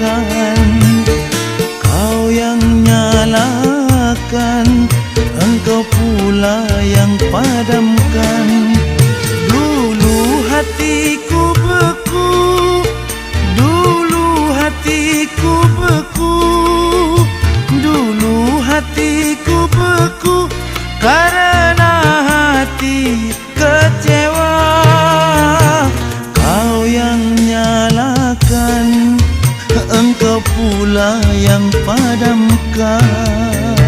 padamkan. Kau yang nyalakan, engkau pula yang padamkan. Dulu hatiku beku, dulu hatiku beku, dulu hatiku beku karena hati kecewa. Kau yang nyalakan, engkau pula yang padamkan.